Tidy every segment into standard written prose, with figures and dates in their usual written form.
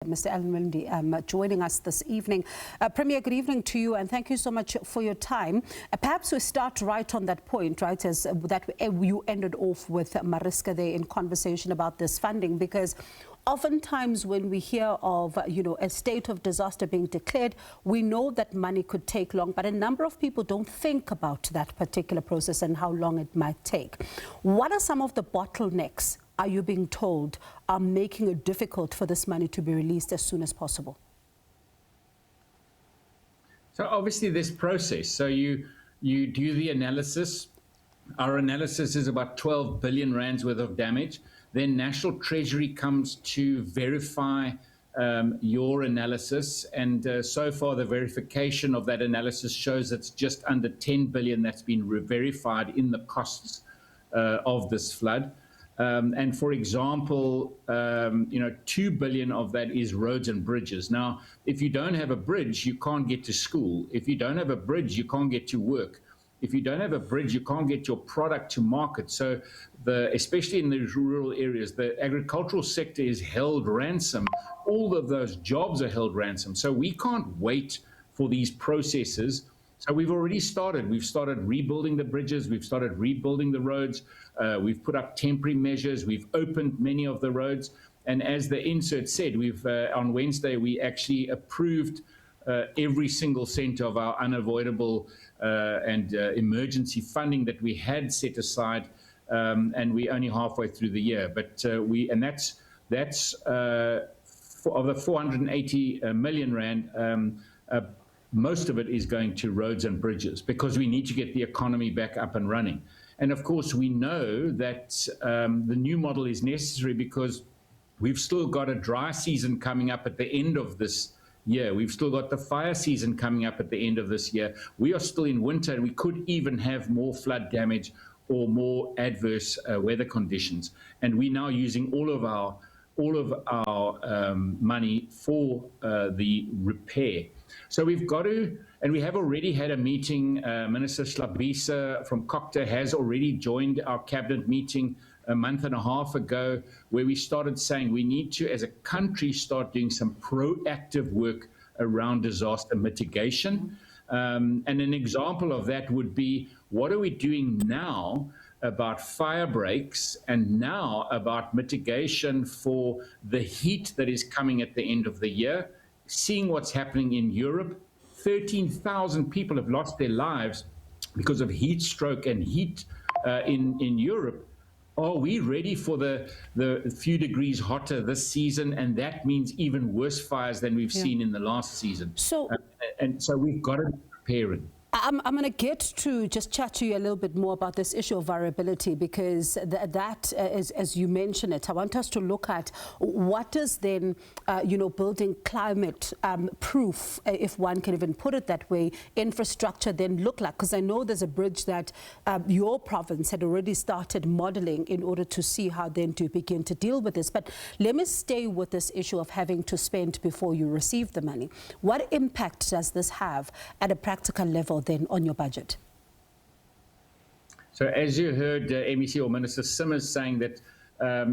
Mr. Alan Winde joining us this evening. Premier, good evening to you, and thank you so much for your time. Perhaps we start right on that point, right, as that you ended off with Mariska there in conversation about this funding, because oftentimes when we hear of, a state of disaster being declared, we know that money could take long, but a number of people don't think about that particular process and how long it might take. What are some of the bottlenecks, are you being told, are making it difficult for this money to be released as soon as possible? So obviously this process, so you do the analysis. Our analysis is about 12 billion rands worth of damage. Then National Treasury comes to verify your analysis, and so far the verification of that analysis shows it's just under 10 billion that's been verified in the costs of this flood. And for example, 2 billion of that is roads and bridges. Now, if you don't have a bridge, you can't get to school. If you don't have a bridge, you can't get to work. If you don't have a bridge, you can't get your product to market. So especially in these rural areas, the agricultural sector is held ransom. All of those jobs are held ransom. So we can't wait for these processes. So we've already started. We've started rebuilding the bridges. We've started rebuilding the roads. We've put up temporary measures. We've opened many of the roads. And as the insert said, on Wednesday, we actually approved every single cent of our unavoidable and emergency funding that we had set aside, and we're only halfway through the year. But that's of the 480 million rand. Most of it is going to roads and bridges because we need to get the economy back up and running. And of course, we know that the new model is necessary because we've still got a dry season coming up at the end of this year. We've still got the fire season coming up at the end of this year. We are still in winter, and we could even have more flood damage or more adverse weather conditions. And we're now using all of our money for the repair. So we've got to, and we have already had a meeting. Minister SABC from Cocta has already joined our cabinet meeting a month and a half ago, where we started saying we need to, as a country, start doing some proactive work around disaster mitigation. And an example of that would be, what are we doing now about fire breaks and now about mitigation for the heat that is coming at the end of the year? Seeing what's happening in Europe, 13,000 people have lost their lives because of heat stroke and heat in Europe. Are we ready for the few degrees hotter this season? And that means even worse fires than we've seen in the last season. So, and so we've got to be preparing. I'm going to get to just chat to you a little bit more about this issue of variability, because that is, as you mentioned it, I want us to look at what does then, building climate proof, if one can even put it that way, infrastructure then look like. Because I know there's a bridge that your province had already started modeling in order to see how then to begin to deal with this. But let me stay with this issue of having to spend before you receive the money. What impact does this have at a practical level then on your budget? So as you heard MEC or Minister Simmers saying that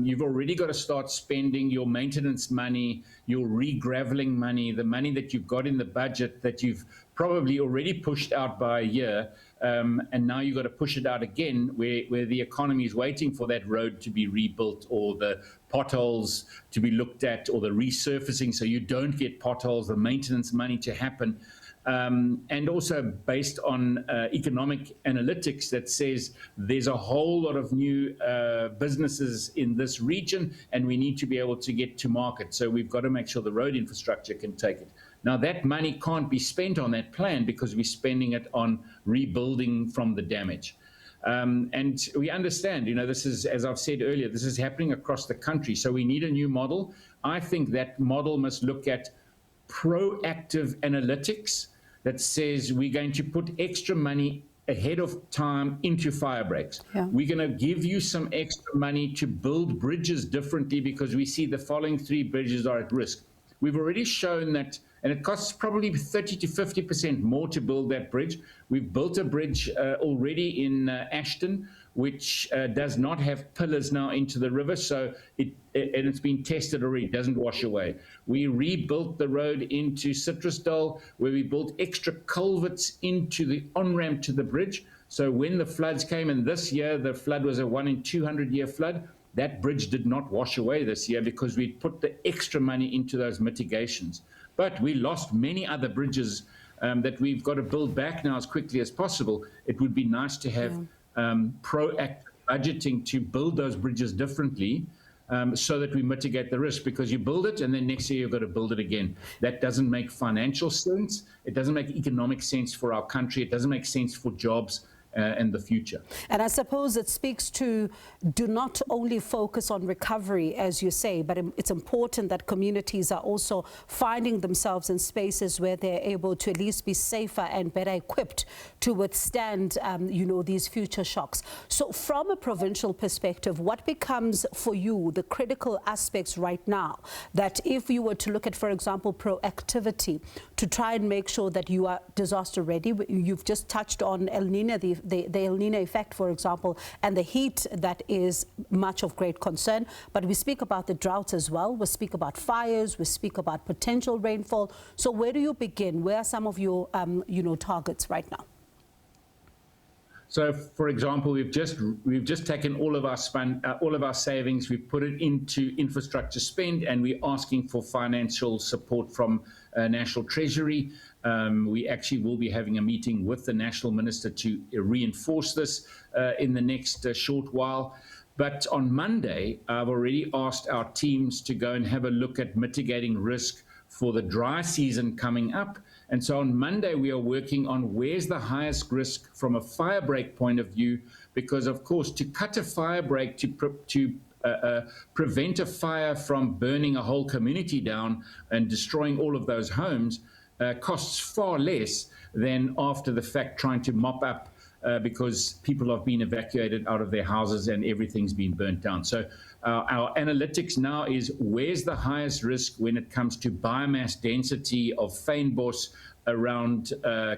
you've already got to start spending your maintenance money, your re-graveling money, the money that you've got in the budget that you've probably already pushed out by a year, and now you've got to push it out again where the economy is waiting for that road to be rebuilt or the potholes to be looked at or the resurfacing so you don't get potholes, the maintenance money to happen. And also based on economic analytics that says there's a whole lot of new businesses in this region, and we need to be able to get to market. So we've got to make sure the road infrastructure can take it. Now, that money can't be spent on that plan because we're spending it on rebuilding from the damage. And we understand, this is, as I've said earlier, this is happening across the country. So we need a new model. I think that model must look at proactive analytics that says we're going to put extra money ahead of time into fire breaks. Yeah. We're going to give you some extra money to build bridges differently because we see the following 3 bridges are at risk. We've already shown that, and it costs probably 30 to 50% more to build that bridge. We've built a bridge already in Ashton, which does not have pillars now into the river, so it's been tested already, it doesn't wash away. We rebuilt the road into Citrusdale, where we built extra culverts into the on-ramp to the bridge. So when the floods came, and this year the flood was a 1 in 200 year flood, that bridge did not wash away this year because we put the extra money into those mitigations. But we lost many other bridges that we've got to build back now as quickly as possible. It would be nice to have proactive budgeting to build those bridges differently, so that we mitigate the risk, because you build it and then next year you've got to build it again. That doesn't make financial sense. It doesn't make economic sense for our country. It doesn't make sense for jobs and the future. And I suppose it speaks to, do not only focus on recovery, as you say, but it's important that communities are also finding themselves in spaces where they're able to at least be safer and better equipped to withstand, these future shocks. So from a provincial perspective, what becomes for you the critical aspects right now that if you were to look at, for example, proactivity to try and make sure that you are disaster ready? You've just touched on El Nino, the El Nino effect, for example, and the heat that is much of great concern. But we speak about the droughts as well. We speak about fires. We speak about potential rainfall. So where do you begin? Where are some of your, targets right now? So, for example, we've just taken all of our savings, we've put it into infrastructure spend, and we're asking for financial support from National Treasury. We actually will be having a meeting with the National Minister to reinforce this in the next short while. But on Monday, I've already asked our teams to go and have a look at mitigating risk for the dry season coming up. And so on Monday, we are working on where's the highest risk from a fire break point of view, because, of course, to cut a fire break to prevent a fire from burning a whole community down and destroying all of those homes costs far less than after the fact trying to mop up because people have been evacuated out of their houses and everything's been burnt down. So our analytics now is where's the highest risk when it comes to biomass density of fynbos around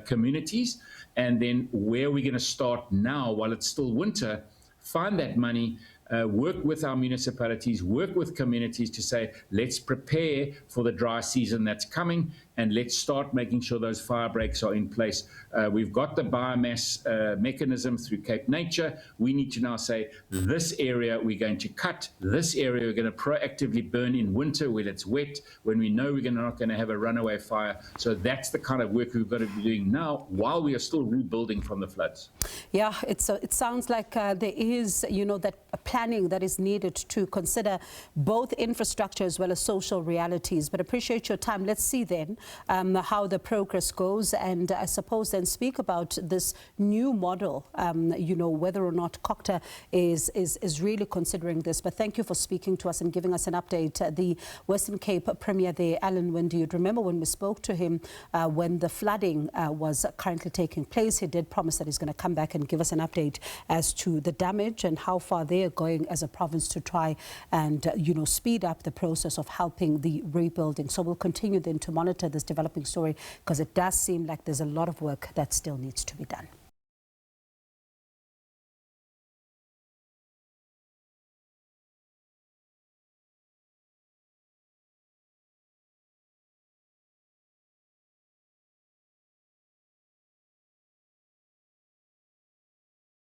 communities, and then where are we going to start now while it's still winter, find that money, work with our municipalities, work with communities to say, let's prepare for the dry season that's coming, and let's start making sure those fire breaks are in place. We've got the biomass mechanism through Cape Nature. We need to now say, this area we're going to cut, this area we're going to proactively burn in winter when it's wet, when we know we're not going to have a runaway fire. So that's the kind of work we've got to be doing now while we are still rebuilding from the floods. Yeah, it sounds like there is, that planning that is needed to consider both infrastructure as well as social realities. But appreciate your time. Let's see then how the progress goes, and I suppose then speak about this new model, whether or not COCTA is really considering this. But thank you for speaking to us and giving us an update. The Western Cape Premier there, Alan Winde, you'd remember when we spoke to him when the flooding was currently taking place, he did promise that he's going to come back and give us an update as to the damage and how far they are going as a province to try and, speed up the process of helping the rebuilding. So we'll continue then to monitor this developing story, because it does seem like there's a lot of work that still needs to be done.